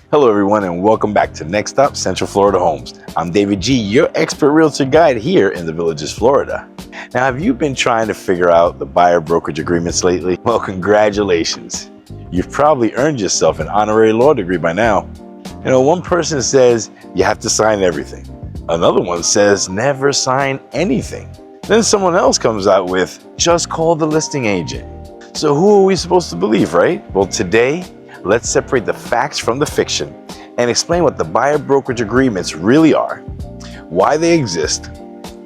Hello everyone and welcome back to Next Stop Central Florida Homes. I'm David G, your expert realtor guide here in the Villages, Florida. Now, have you been trying to figure out the buyer brokerage agreements lately? Well, congratulations. You've probably earned yourself an honorary law degree by now. You know, one person says you have to sign everything. Another one says never sign anything. Then someone else comes out with just call the listing agent. So who are we supposed to believe, right? Well, today, let's separate the facts from the fiction and explain what the buyer brokerage agreements really are, why they exist,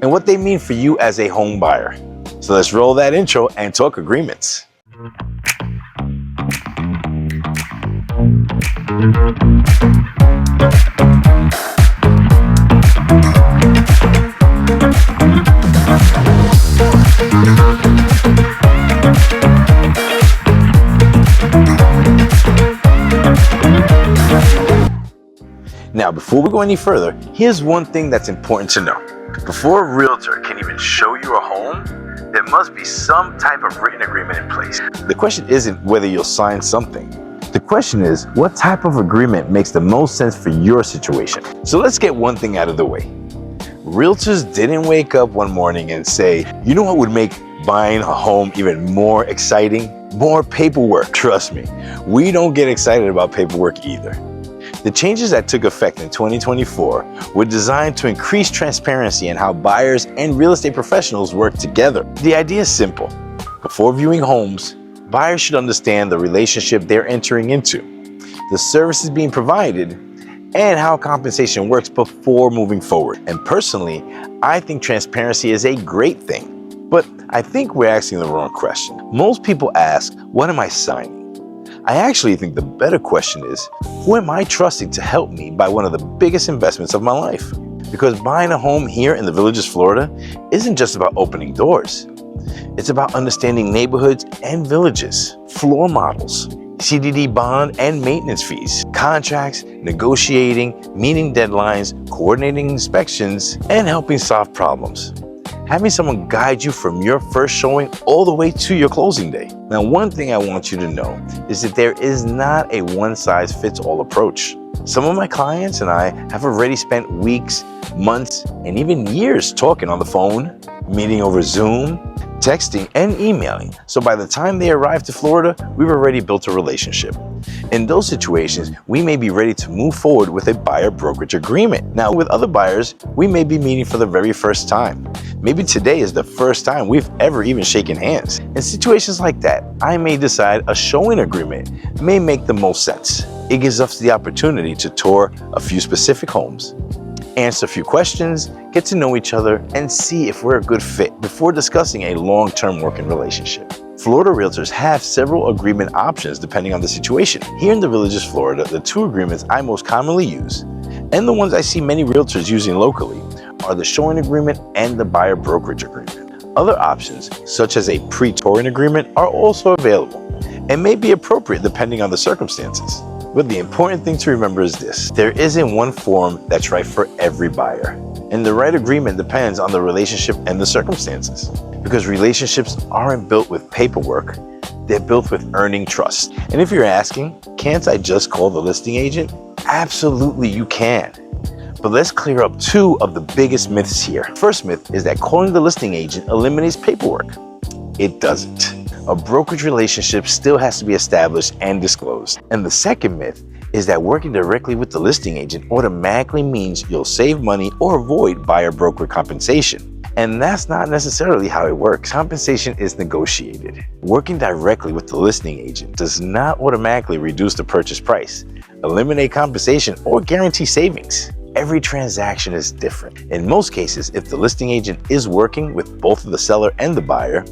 and what they mean for you as a home buyer. So let's roll that intro and talk agreements. Now, before we go any further, here's one thing that's important to know. Before a realtor can even show you a home, there must be some type of written agreement in place. The question isn't whether you'll sign something. The question is, what type of agreement makes the most sense for your situation? So let's get one thing out of the way. Realtors didn't wake up one morning and say, you know what would make buying a home even more exciting? More paperwork. Trust me, we don't get excited about paperwork either. The changes that took effect in 2024 were designed to increase transparency in how buyers and real estate professionals work together. The idea is simple. Before viewing homes, buyers should understand the relationship they're entering into, the services being provided, and how compensation works before moving forward. And personally, I think transparency is a great thing. But I think we're asking the wrong question. Most people ask, what am I signing? I actually think the better question is, who am I trusting to help me buy one of the biggest investments of my life? Because buying a home here in the Villages, Florida isn't just about opening doors. It's about understanding neighborhoods and villages, floor models, CDD bond and maintenance fees, contracts, negotiating, meeting deadlines, coordinating inspections, and helping solve problems. Having someone guide you from your first showing all the way to your closing day. Now, one thing I want you to know is that there is not a one-size-fits-all approach. Some of my clients and I have already spent weeks, months, and even years talking on the phone, meeting over Zoom, texting, and emailing. So by the time they arrive to Florida, we've already built a relationship. In those situations, we may be ready to move forward with a buyer brokerage agreement. Now, with other buyers, we may be meeting for the very first time. Maybe today is the first time we've ever even shaken hands. In situations like that, I may decide a showing agreement may make the most sense. It gives us the opportunity to tour a few specific homes, answer a few questions, get to know each other, and see if we're a good fit before discussing a long-term working relationship. Florida realtors have several agreement options depending on the situation. Here in the Villages, Florida, the two agreements I most commonly use, and the ones I see many realtors using locally, are the showing agreement and the buyer brokerage agreement. Other options, such as a pre-touring agreement, are also available and may be appropriate depending on the circumstances. But the important thing to remember is this: there isn't one form that's right for every buyer. And the right agreement depends on the relationship and the circumstances. Because relationships aren't built with paperwork, they're built with earning trust. And if you're asking, can't I just call the listing agent? Absolutely you can. But let's clear up two of the biggest myths here. First myth is that calling the listing agent eliminates paperwork. It doesn't. A brokerage relationship still has to be established and disclosed. And the second myth is that working directly with the listing agent automatically means you'll save money or avoid buyer broker compensation. And that's not necessarily how it works. Compensation is negotiated. Working directly with the listing agent does not automatically reduce the purchase price, eliminate compensation, or guarantee savings. Every transaction is different. In most cases, if the listing agent is working with both the seller and the buyer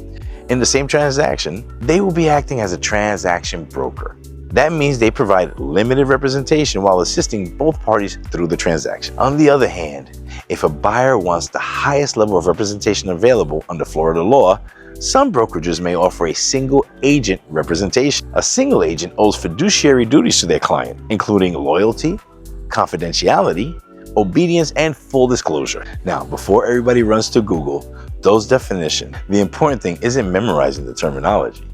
in the same transaction, they will be acting as a transaction broker. That means they provide limited representation while assisting both parties through the transaction. On the other hand, if a buyer wants the highest level of representation available under Florida law, some brokerages may offer a single agent representation. A single agent owes fiduciary duties to their client, including loyalty, confidentiality, obedience, and full disclosure. Now, before everybody runs to Google those definitions, the important thing isn't memorizing the terminology.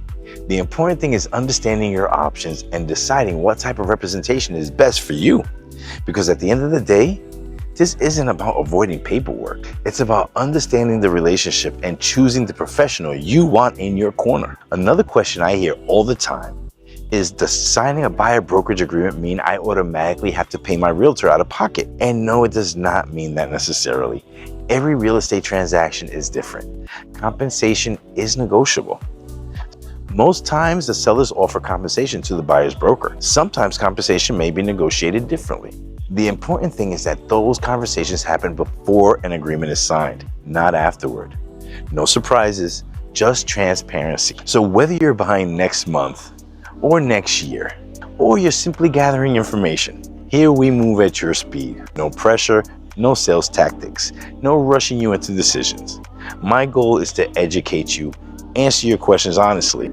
The important thing is understanding your options and deciding what type of representation is best for you. Because at the end of the day, this isn't about avoiding paperwork. It's about understanding the relationship and choosing the professional you want in your corner. Another question I hear all the time is, does signing a buyer brokerage agreement mean I automatically have to pay my realtor out of pocket? And no, it does not mean that necessarily. Every real estate transaction is different. Compensation is negotiable. Most times the sellers offer compensation to the buyer's broker. Sometimes compensation may be negotiated differently. The important thing is that those conversations happen before an agreement is signed, not afterward. No surprises, just transparency. So whether you're buying next month or next year, or you're simply gathering information, here we move at your speed. No pressure, no sales tactics, no rushing you into decisions. My goal is to educate you, answer your questions honestly,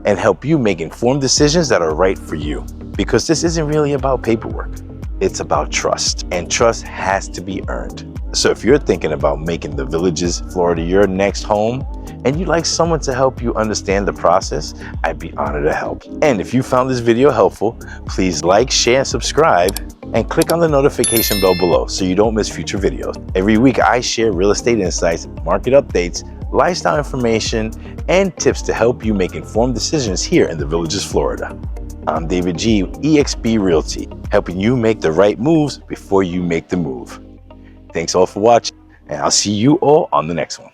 and help you make informed decisions that are right for you. Because this isn't really about paperwork. It's about trust, and trust has to be earned. So if you're thinking about making the Villages, Florida your next home, and you'd like someone to help you understand the process, I'd be honored to help. And if you found this video helpful, please like, share, and subscribe, and click on the notification bell below so you don't miss future videos. Every week I share real estate insights, market updates, lifestyle information, and tips to help you make informed decisions here in the Villages, Florida. I'm David G, eXp Realty, helping you make the right moves before you make the move. Thanks all for watching, and I'll see you all on the next one.